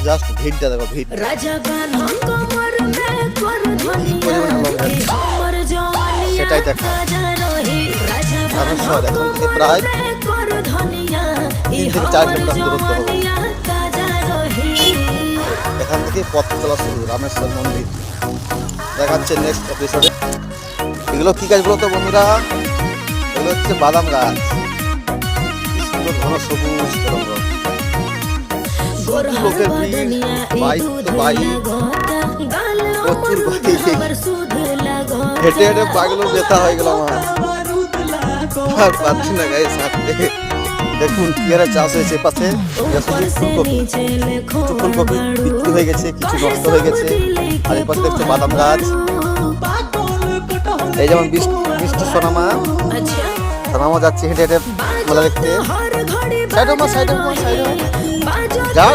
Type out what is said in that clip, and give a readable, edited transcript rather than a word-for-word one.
Just ভিড়টা দেখো, ভিড় সেটাই দেখা। রামেশ্বর এখন থেকে প্রায় 3 থেকে 4 কিলোমিটার দূরত্ব হবে। এখান থেকে পথ চলা শুরু, রামেশ্বর মন্দির দেখাচ্ছে নেক্সট এপিসোডে। এগুলো কি গাছ বলো তো বন্ধুরা? এগুলো হচ্ছে বাদাম গাছ। কি সুন্দর ঘন সবুজ তরঙ্গ। লোকের ভিড়, বাইক তো বাইক, প্রচুর বাইক। হেঁটে হেঁটে পাগুলো ব্যথা হয়ে গেল আমার, আর পাচ্ছি না গায়ে ছাড়তে। দেখুন পেয়ারা চাষ হয়েছে পাশে, ফুলকপি, কিছু ফুলকপি বিক্রি হয়ে গেছে, কিছু নষ্ট হয়ে গেছে। আর এই পাশে দেখছে বাদাম গাছ। এই যেমন বৃষ্টি সোনামা, সোনামা যাচ্ছে হেঁটে হেঁটে মেলা দেখতে। সাইড সাইড যাও।